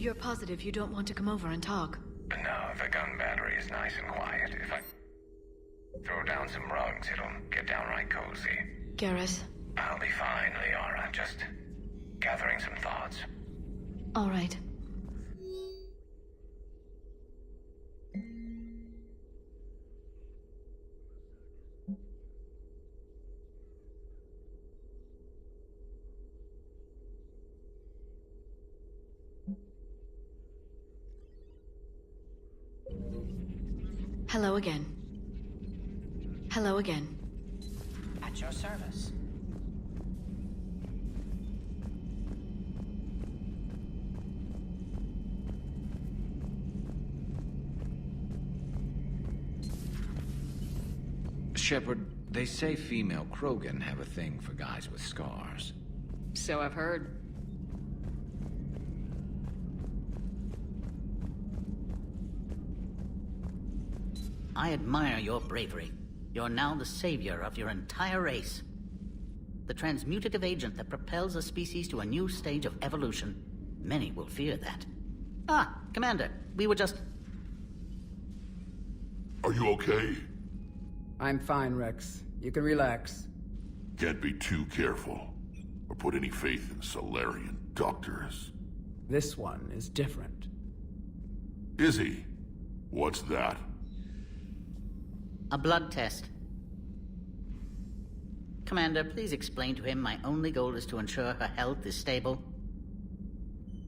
You're positive you don't want to come over and talk? No, the gun battery is nice and quiet. If I throw down some rugs, it'll get downright cozy. Garrus? I'll be fine, Liara. Just gathering some thoughts. All right. Hello again. Hello again. At your service. Shepard, they say female Krogan have a thing for guys with scars. So I've heard. I admire your bravery. You're now the savior of your entire race. The transmutative agent that propels a species to a new stage of evolution. Many will fear that. Ah, Commander, we were just... Are you okay? I'm fine, Rex. You can relax. Can't be too careful, or put any faith in Solarian doctors. This one is different. Is he? What's that? A blood test. Commander, please explain to him my only goal is to ensure her health is stable.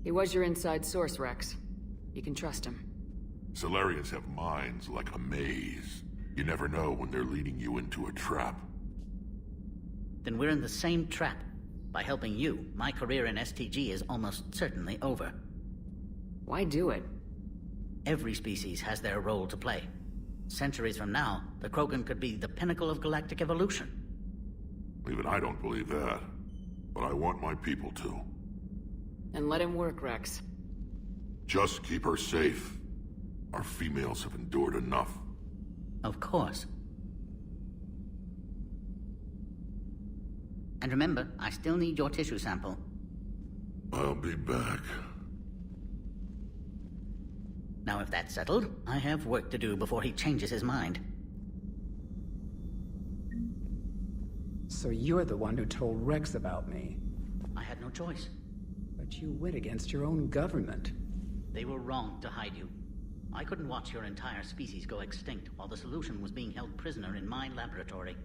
He was your inside source, Rex. You can trust him. Solarians have minds like a maze. You never know when they're leading you into a trap. Then we're in the same trap. By helping you, my career in STG is almost certainly over. Why do it? Every species has their role to play. Centuries from now, the Krogan could be the pinnacle of galactic evolution. Even I don't believe that. But I want my people to. And let him work, Rex. Just keep her safe. Our females have endured enough. Of course. And remember, I still need your tissue sample. I'll be back. Now if that's settled, I have work to do before he changes his mind. So you're the one who told Rex about me. I had no choice. But you went against your own government. They were wrong to hide you. I couldn't watch your entire species go extinct while the solution was being held prisoner in my laboratory.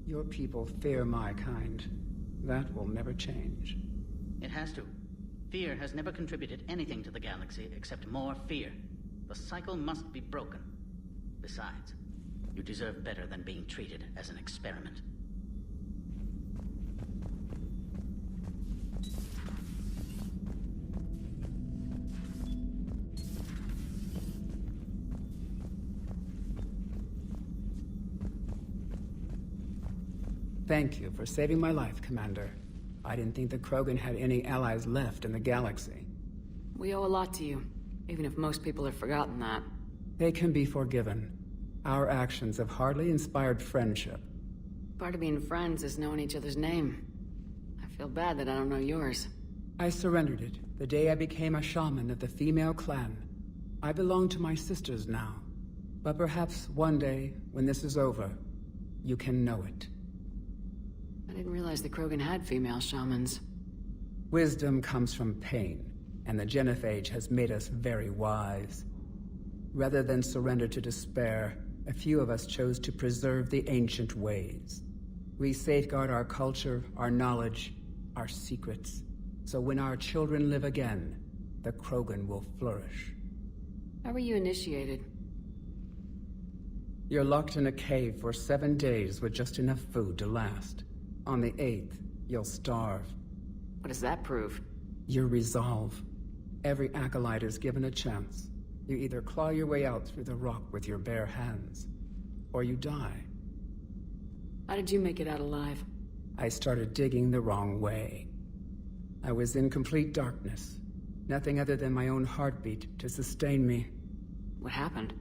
Your people fear my kind. That will never change. It has to. Fear has never contributed anything to the galaxy except more fear. The cycle must be broken. Besides, you deserve better than being treated as an experiment. Thank you for saving my life, Commander. I didn't think the Krogan had any allies left in the galaxy. We owe a lot to you, even if most people have forgotten that. They can be forgiven. Our actions have hardly inspired friendship. Part of being friends is knowing each other's name. I feel bad that I don't know yours. I surrendered it the day I became a shaman of the female clan. I belong to my sisters now. But perhaps one day, when this is over, you can know it. I didn't realize the Krogan had female shamans. Wisdom comes from pain, and the Genophage has made us very wise. Rather than surrender to despair, a few of us chose to preserve the ancient ways. We safeguard our culture, our knowledge, our secrets, so when our children live again, the Krogan will flourish. How were you initiated? You're locked in a cave for 7 days with just enough food to last. On the 8th, you'll starve. What does that prove? Your resolve. Every acolyte is given a chance. You either claw your way out through the rock with your bare hands, or you die. How did you make it out alive? I started digging the wrong way. I was in complete darkness. Nothing other than my own heartbeat to sustain me. What happened?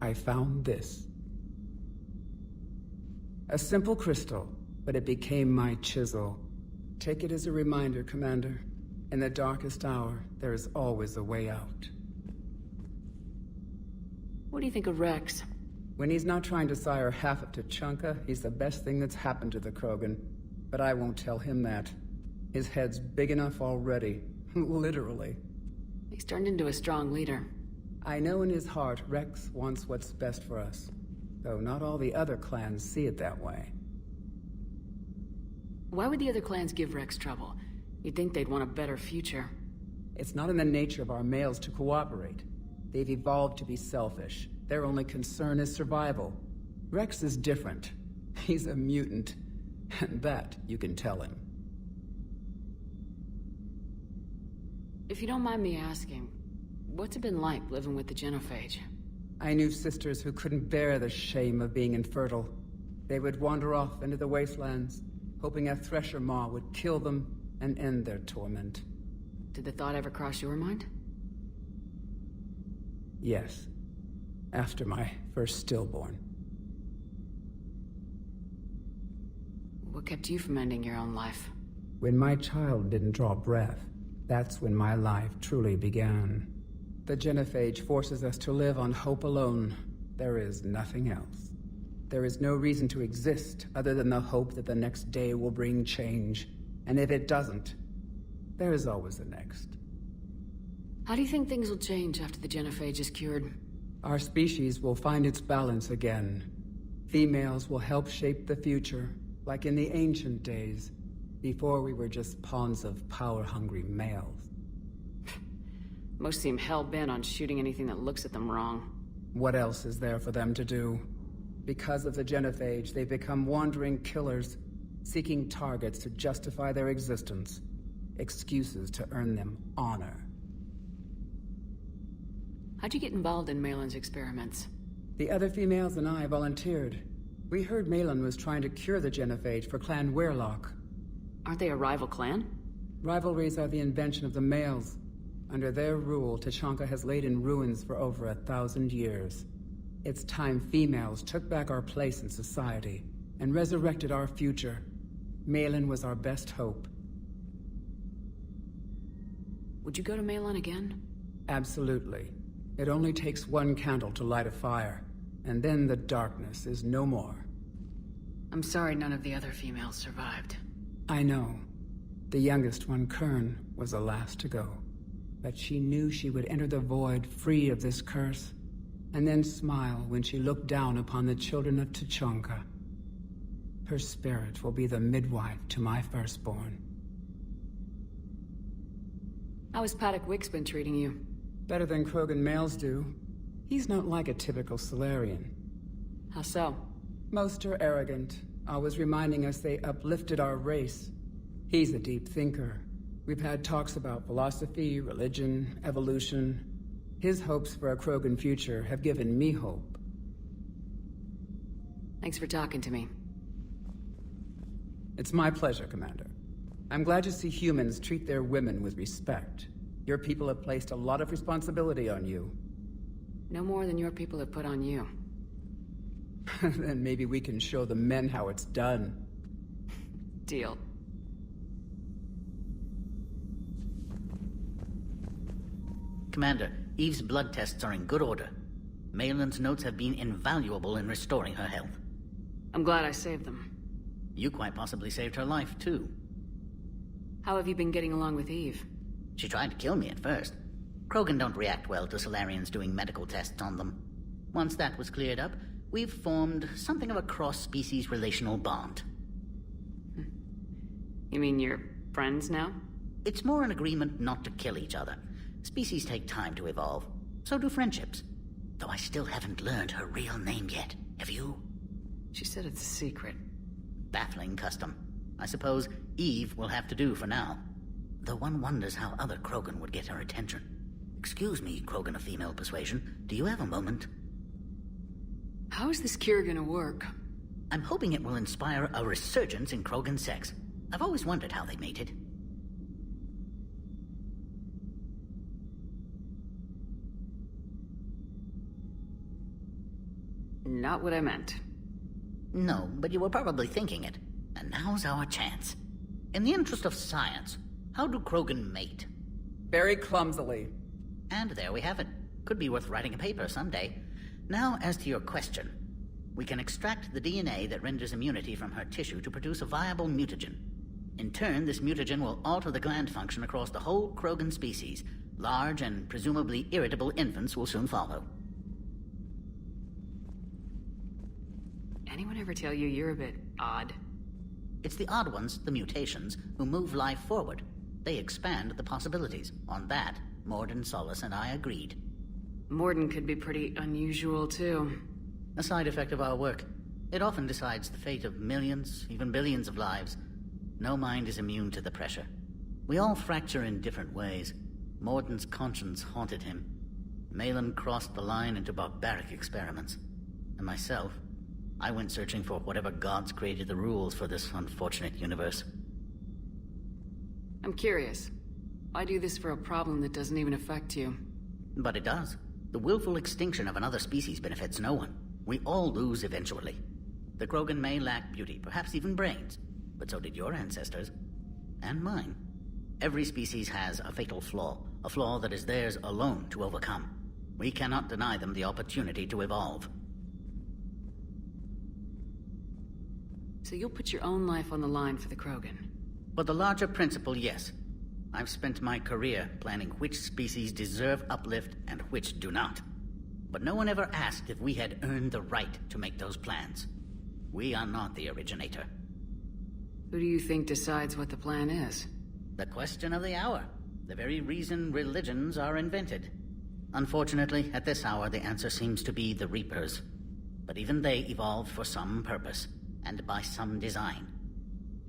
I found this. A simple crystal, but it became my chisel. Take it as a reminder, Commander. In the darkest hour, there is always a way out. What do you think of Rex? When he's not trying to sire half of Tuchanka, he's the best thing that's happened to the Krogan. But I won't tell him that. His head's big enough already. Literally. He's turned into a strong leader. I know in his heart Rex wants what's best for us. Though not all the other clans see it that way. Why would the other clans give Rex trouble? You'd think they'd want a better future. It's not in the nature of our males to cooperate. They've evolved to be selfish. Their only concern is survival. Rex is different. He's a mutant. And that you can tell him. If you don't mind me asking, what's it been like living with the Genophage? I knew sisters who couldn't bear the shame of being infertile. They would wander off into the wastelands, hoping a thresher maw would kill them and end their torment. Did the thought ever cross your mind? Yes. After my first stillborn. What kept you from ending your own life? When my child didn't draw breath, that's when my life truly began. The Genophage forces us to live on hope alone. There is nothing else. There is no reason to exist other than the hope that the next day will bring change. And if it doesn't, there is always the next. How do you think things will change after the Genophage is cured? Our species will find its balance again. Females will help shape the future, like in the ancient days, before we were just pawns of power-hungry males. Most seem hell-bent on shooting anything that looks at them wrong. What else is there for them to do? Because of the Genophage, they've become wandering killers, seeking targets to justify their existence, excuses to earn them honor. How'd you get involved in Malin's experiments? The other females and I volunteered. We heard Malin was trying to cure the Genophage for Clan Weirlock. Aren't they a rival clan? Rivalries are the invention of the males. Under their rule, Tuchanka has laid in ruins for over 1,000 years. It's time females took back our place in society and resurrected our future. Malin was our best hope. Would you go to Malin again? Absolutely. It only takes one candle to light a fire, and then the darkness is no more. I'm sorry none of the other females survived. I know. The youngest one, Kern, was the last to go. But she knew she would enter the void free of this curse, and then smile when she looked down upon the children of Tuchanka. Her spirit will be the midwife to my firstborn. How has Paddock Wick's been treating you? Better than Krogan males do. He's not like a typical Solarian. How so? Most are arrogant, always reminding us they uplifted our race. He's a deep thinker. We've had talks about philosophy, religion, evolution. His hopes for a Krogan future have given me hope. Thanks for talking to me. It's my pleasure, Commander. I'm glad to see humans treat their women with respect. Your people have placed a lot of responsibility on you. No more than your people have put on you. Then maybe we can show the men how it's done. Deal. Commander, Eve's blood tests are in good order. Malin's notes have been invaluable in restoring her health. I'm glad I saved them. You quite possibly saved her life, too. How have you been getting along with Eve? She tried to kill me at first. Krogan don't react well to Solarians doing medical tests on them. Once that was cleared up, we've formed something of a cross-species relational bond. You mean you're friends now? It's more an agreement not to kill each other. Species take time to evolve. So do friendships. Though I still haven't learned her real name yet. Have you? She said it's a secret. Baffling custom. I suppose Eve will have to do for now. Though one wonders how other Krogan would get her attention. Excuse me, Krogan of female persuasion. Do you have a moment? How is this cure gonna work? I'm hoping it will inspire a resurgence in Krogan sex. I've always wondered how they mated. Not what I meant. No, but you were probably thinking it. And now's our chance. In the interest of science, How do Krogan mate? Very clumsily. And there we have it. Could be worth writing a paper someday. Now, as to your question. We can extract the DNA that renders immunity from her tissue to produce a viable mutagen. In turn, this mutagen will alter the gland function across the whole Krogan species. Large and presumably irritable infants will soon follow. Anyone ever tell you you're a bit odd? It's the odd ones, the mutations, who move life forward. They expand the possibilities. On that, Morden, Solis, and I agreed. Morden could be pretty unusual, too. A side effect of our work. It often decides the fate of millions, even billions of lives. No mind is immune to the pressure. We all fracture in different ways. Morden's conscience haunted him. Malin crossed the line into barbaric experiments. And myself, I went searching for whatever gods created the rules for this unfortunate universe. I'm curious. Why do this for a problem that doesn't even affect you? But it does. The willful extinction of another species benefits no one. We all lose eventually. The Krogan may lack beauty, perhaps even brains, but so did your ancestors. And mine. Every species has a fatal flaw, a flaw that is theirs alone to overcome. We cannot deny them the opportunity to evolve. So you'll put your own life on the line for the Krogan? For the larger principle, yes. I've spent my career planning which species deserve uplift and which do not. But no one ever asked if we had earned the right to make those plans. We are not the originator. Who do you think decides what the plan is? The question of the hour. The very reason religions are invented. Unfortunately, at this hour, the answer seems to be the Reapers. But even they evolved for some purpose, and by some design.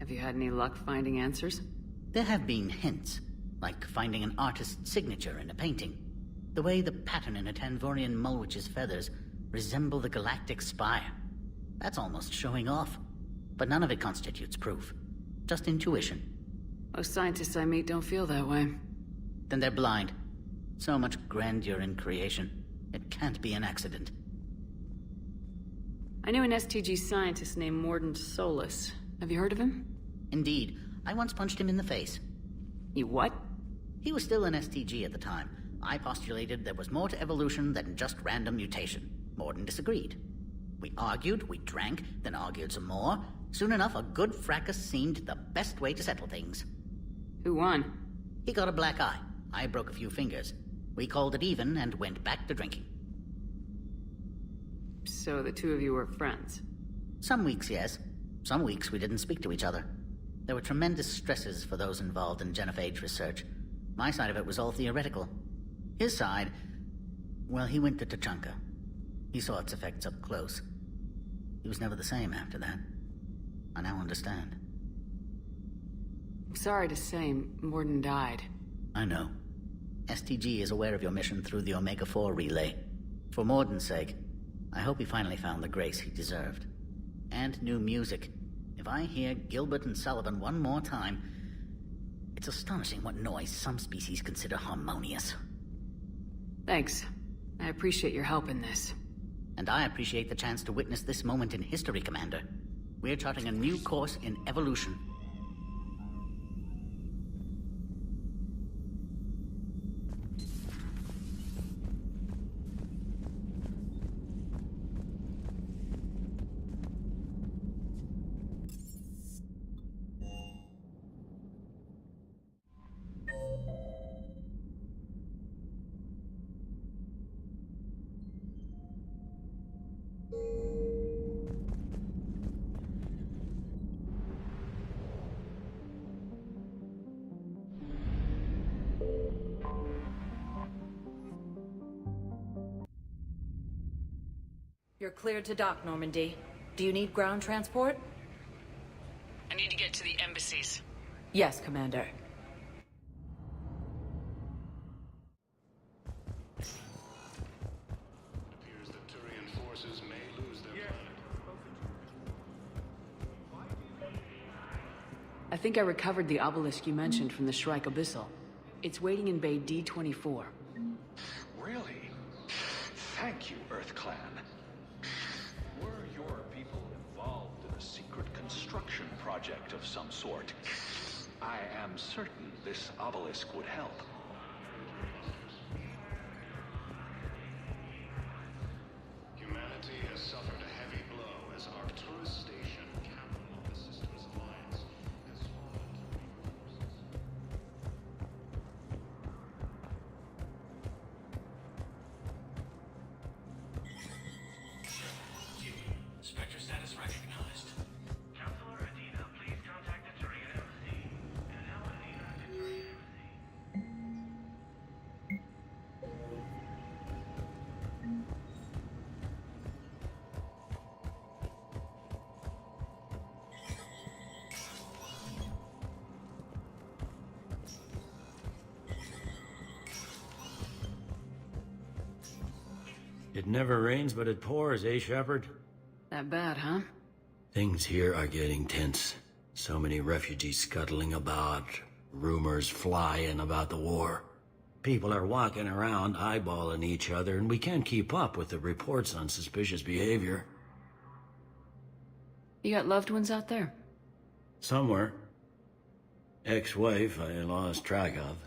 Have you had any luck finding answers? There have been hints, like finding an artist's signature in a painting. The way the pattern in a Tanvorian mulwitch's feathers resemble the galactic spire. That's almost showing off. But none of it constitutes proof. Just intuition. Most scientists I meet don't feel that way. Then they're blind. So much grandeur in creation. It can't be an accident. I knew an STG scientist named Morden Solis. Have you heard of him? Indeed. I once punched him in the face. You what? He was still an STG at the time. I postulated there was more to evolution than just random mutation. Morden disagreed. We argued, we drank, then argued some more. Soon enough, a good fracas seemed the best way to settle things. Who won? He got a black eye. I broke a few fingers. We called it even and went back to drinking. So the two of you were friends? Some weeks, yes. Some weeks we didn't speak to each other. There were tremendous stresses for those involved in genophage research. My side of it was all theoretical. His side, well, he went to Tachanka. He saw its effects up close. He was never the same after that. I now understand. I'm sorry to say, Morden died. I know. STG is aware of your mission through the Omega-4 relay. For Morden's sake, I hope he finally found the grace he deserved. And new music. If I hear Gilbert and Sullivan one more time, it's astonishing what noise some species consider harmonious. Thanks. I appreciate your help in this. And I appreciate the chance to witness this moment in history, Commander. We're charting a new course in evolution. You're cleared to dock, Normandy. Do you need ground transport? I need to get to the embassies. Yes, Commander. Appears that Turian forces may lose their planet. I think I recovered the obelisk you mentioned from the Shrike Abyssal. It's waiting in Bay D-24. Really? Thank you, Earth Clan. Were your people involved in a secret construction project of some sort? I am certain this obelisk would help. Humanity has suffered a heavy blow as Arcturus Station, capital of the Systems Alliance, has fallen to Spectre status recognized. Counselor Adina, please contact the Turian Embassy. And now Adina to Turian Embassy. It never rains, but it pours, eh, Shepard? That bad, huh? Things here are getting tense. So many refugees scuttling about, rumors flying about the war. People are walking around eyeballing each other, and we can't keep up with the reports on suspicious behavior. You got loved ones out there? Somewhere. Ex-wife I lost track of,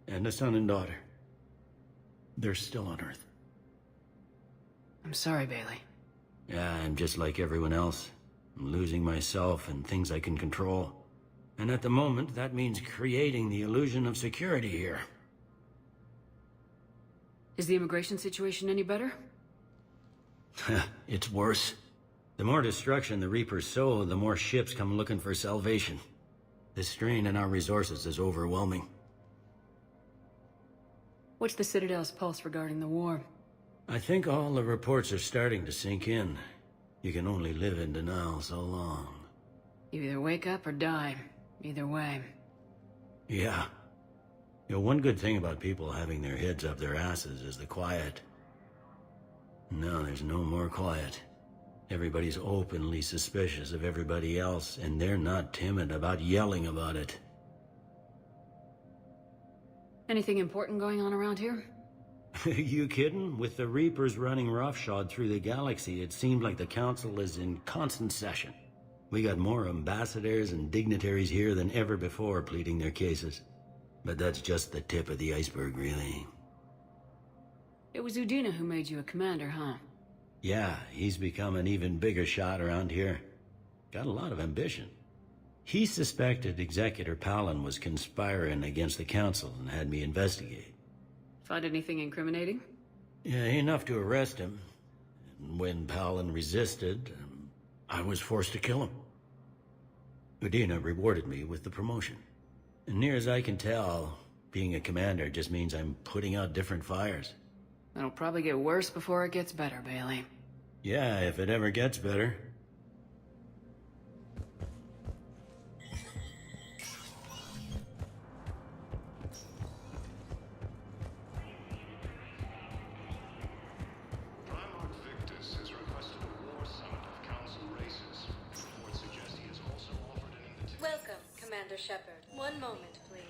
and a son and daughter. They're still on Earth. I'm sorry, Bailey. Yeah, I'm just like everyone else. I'm losing myself and things I can control. And at the moment, that means creating the illusion of security here. Is the immigration situation any better? It's worse. The more destruction the Reapers sow, the more ships come looking for salvation. The strain on our resources is overwhelming. What's the Citadel's pulse regarding the war? I think all the reports are starting to sink in. You can only live in denial so long. You either wake up or die. Either way. Yeah. You know, one good thing about people having their heads up their asses is the quiet. Now there's no more quiet. Everybody's openly suspicious of everybody else, and they're not timid about yelling about it. Anything important going on around here? You kidding? With the Reapers running roughshod through the galaxy, it seemed like the Council is in constant session. We got more ambassadors and dignitaries here than ever before pleading their cases. But that's just the tip of the iceberg, really. It was Udina who made you a commander, huh? Yeah, he's become an even bigger shot around here. Got a lot of ambition. He suspected Executor Palin was conspiring against the Council and had me investigate. Find anything incriminating? Yeah, enough to arrest him. And when Palin resisted, I was forced to kill him. Udina rewarded me with the promotion. And near as I can tell, being a commander just means I'm putting out different fires. It'll probably get worse before it gets better, Bailey. Yeah, if it ever gets better. Primarch Victus has requested a war summit of council races. Reports suggest he has also offered an invitation. Welcome, Commander Shepard. One moment, please.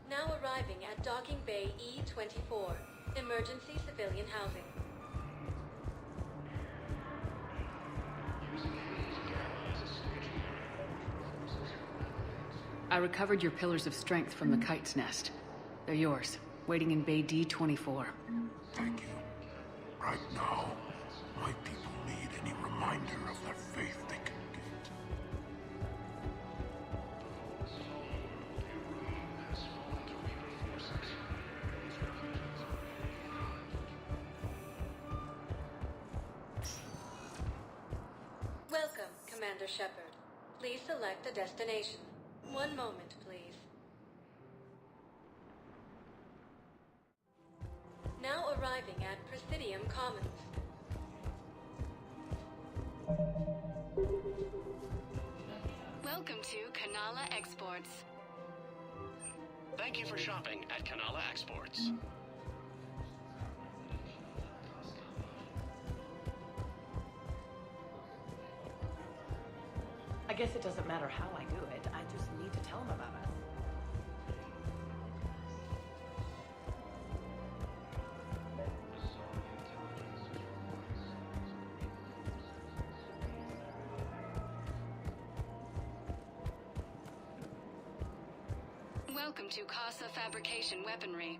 Now arriving at Docking Bay E-24, emergency civilian housing. I recovered your pillars of strength from the kite's nest. They're yours, waiting in Bay D-24. Thank you. Right now, my people need any reminder of the faith they can get. Welcome, Commander Shepard. Please select a destination. One moment, please. Now arriving at Presidium Commons. Welcome to Kanala Exports. Thank you for shopping at Kanala Exports. I guess it doesn't matter how I do it. I just need to tell them about us. Welcome to Casa Fabrication Weaponry.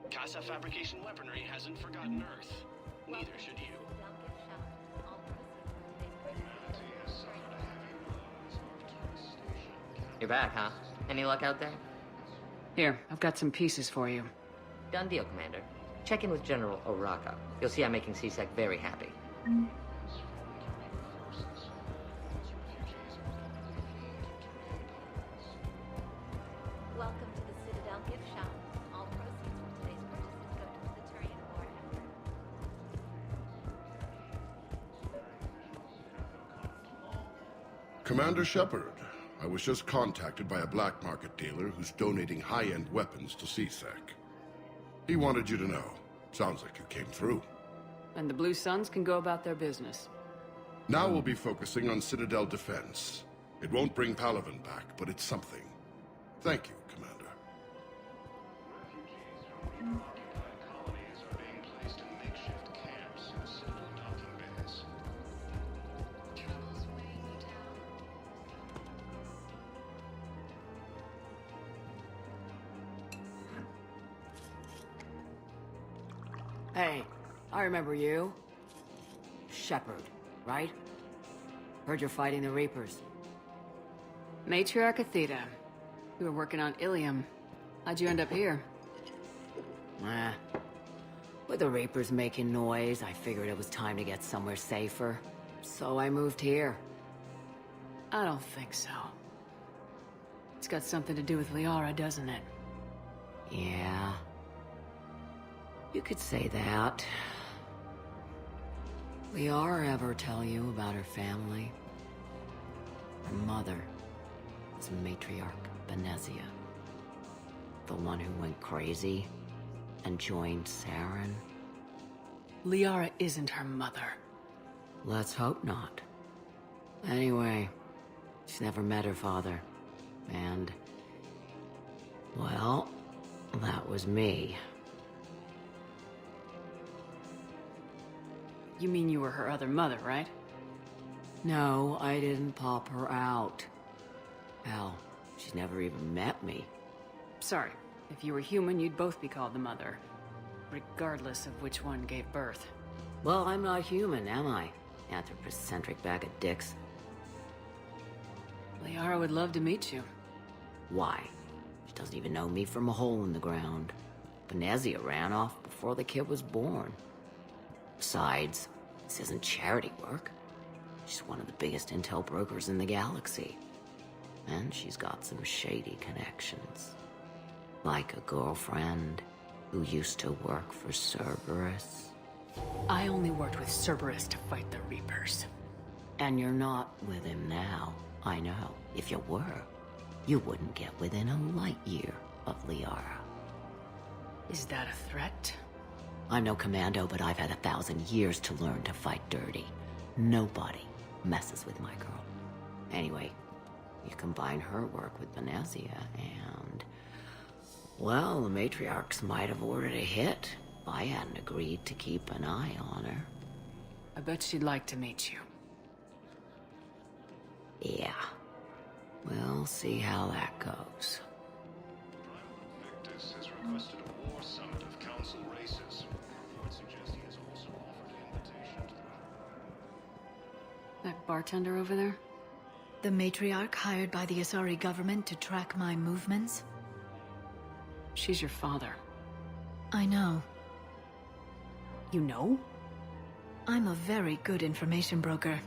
Casa Fabrication Weaponry hasn't forgotten Earth. Neither should you. You're back, huh? Any luck out there? Here, I've got some pieces for you. Done deal, Commander. Check in with General Oraka. You'll see I'm making CSEC very happy. Welcome to the Citadel gift shop. All proceeds from today's purchases go to the Turian war effort. Commander Shepard, I was just contacted by a black market dealer who's donating high-end weapons to CSEC. He wanted you to know. Sounds like you came through. And the Blue Suns can go about their business. Now we'll be focusing on Citadel defense. It won't bring Palaven back, but it's something. Thank you, Commander. Colonies are being placed in makeshift camps in the Citadel docking bays. Trouble's weighing me down. Hey, I remember you. Shepard, right? Heard you're fighting the Reapers. Matriarch Athena. You were working on Ilium. How'd you end up here? With the Reapers making noise, I figured it was time to get somewhere safer. So I moved here. I don't think so. It's got something to do with Liara, doesn't it? Yeah. You could say that. Liara ever tell you about her family? Her mother was Matriarch Benezia. The one who went crazy and joined Saren. Liara isn't her mother. Let's hope not. Anyway, she's never met her father. And, well, that was me. You mean you were her other mother, right? No, I didn't pop her out. Hell, she's never even met me. Sorry. If you were human, you'd both be called the mother. Regardless of which one gave birth. Well, I'm not human, am I? Anthropocentric bag of dicks. Liara would love to meet you. Why? She doesn't even know me from a hole in the ground. Benezia ran off before the kid was born. Besides, this isn't charity work. She's one of the biggest intel brokers in the galaxy. And she's got some shady connections. Like a girlfriend who used to work for Cerberus. I only worked with Cerberus to fight the Reapers. And you're not with him now, I know. If you were, you wouldn't get within a light year of Liara. Is that a threat? I'm no commando, but I've had 1,000 years to learn to fight dirty. Nobody messes with my girl. Anyway, you combine her work with Benezia and... well, the matriarchs might have ordered a hit if I hadn't agreed to keep an eye on her. I bet she'd like to meet you. Yeah. We'll see how that goes. Victus has requested a war summit of council races. Reports suggest he has also offered an invitation to the... That bartender over there? The matriarch hired by the Asari government to track my movements? She's your father. I know. You know? I'm a very good information broker.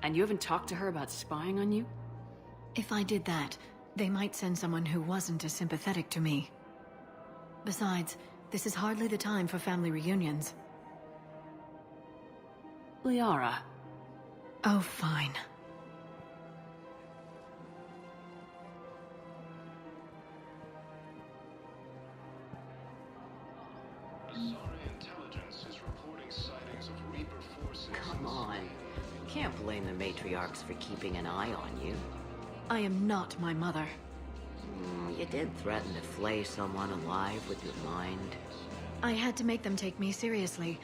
And you haven't talked to her about spying on you? If I did that, they might send someone who wasn't as sympathetic to me. Besides, this is hardly the time for family reunions. Liara. Oh, fine. Asari intelligence is reporting sightings of Reaper forces. Come on. You can't blame the matriarchs for keeping an eye on you. I am not my mother. You did threaten to flay someone alive with your mind. I had to make them take me seriously.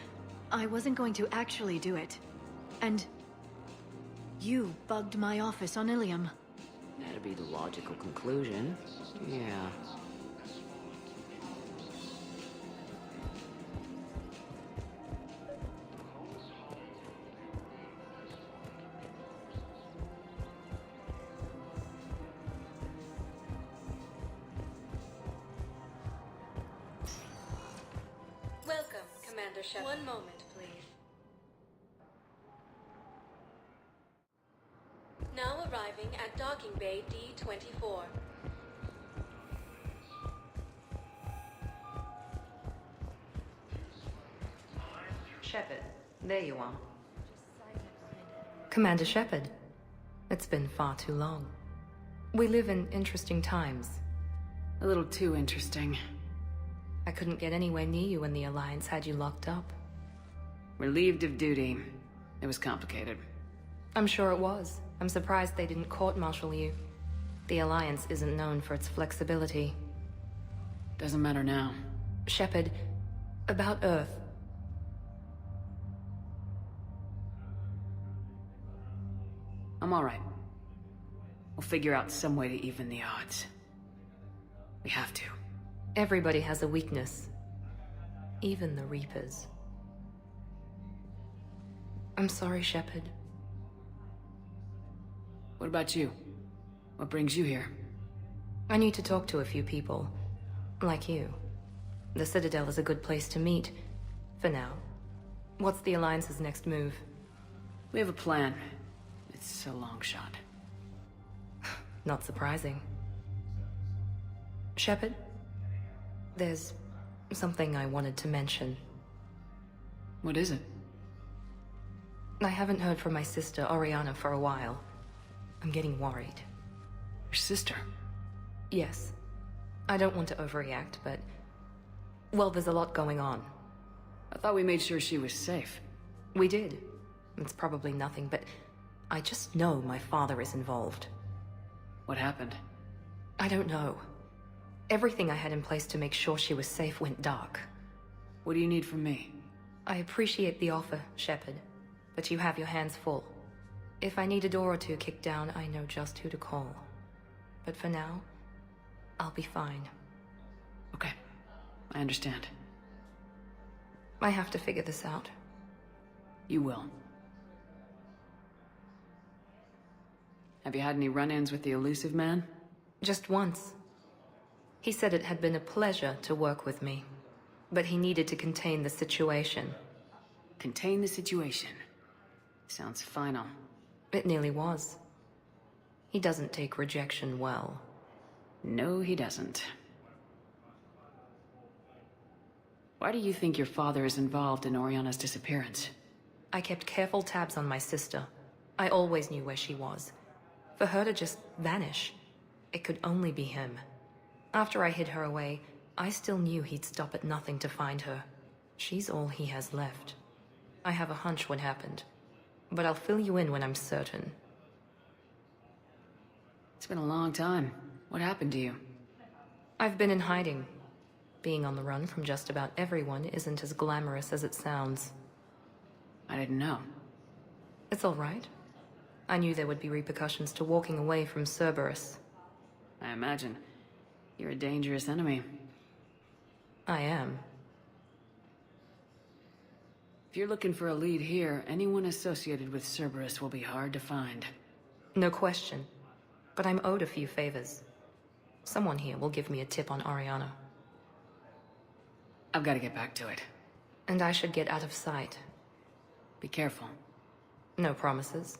I wasn't going to actually do it. And... you bugged my office on Ilium. That'd be the logical conclusion. Yeah. Welcome, Commander Shepard. One moment, please. Now arriving at Docking Bay D-24. Shepard, there you are. Commander Shepard, it's been far too long. We live in interesting times. A little too interesting. I couldn't get anywhere near you when the Alliance had you locked up. Relieved of duty. It was complicated. I'm sure it was. I'm surprised they didn't court-martial you. The Alliance isn't known for its flexibility. Doesn't matter now. Shepard, about Earth. I'm alright. We'll figure out some way to even the odds. We have to. Everybody has a weakness. Even the Reapers. I'm sorry, Shepard. What about you? What brings you here? I need to talk to a few people. Like you. The Citadel is a good place to meet. For now. What's the Alliance's next move? We have a plan. It's a long shot. Not surprising. Shepard? There's something I wanted to mention. What is it? I haven't heard from my sister, Oriana, for a while. I'm getting worried. Your sister? Yes. I don't want to overreact, but... well, there's a lot going on. I thought we made sure she was safe. We did. It's probably nothing, but... I just know my father is involved. What happened? I don't know. Everything I had in place to make sure she was safe went dark. What do you need from me? I appreciate the offer, Shepard, but you have your hands full. If I need a door or two kicked down, I know just who to call. But for now, I'll be fine. Okay, I understand. I have to figure this out. You will. Have you had any run-ins with the elusive man? Just once. He said it had been a pleasure to work with me, but he needed to contain the situation. Contain the situation? Sounds final. It nearly was. He doesn't take rejection well. No, he doesn't. Why do you think your father is involved in Oriana's disappearance? I kept careful tabs on my sister. I always knew where she was. For her to just vanish, it could only be him. After I hid her away, I still knew he'd stop at nothing to find her. She's all he has left. I have a hunch what happened, but I'll fill you in when I'm certain. It's been a long time. What happened to you? I've been in hiding. Being on the run from just about everyone isn't as glamorous as it sounds. I didn't know. It's all right. I knew there would be repercussions to walking away from Cerberus. I imagine. You're a dangerous enemy. I am. If you're looking for a lead here, anyone associated with Cerberus will be hard to find. No question. But I'm owed a few favors. Someone here will give me a tip on Oriana. I've got to get back to it. And I should get out of sight. Be careful. No promises.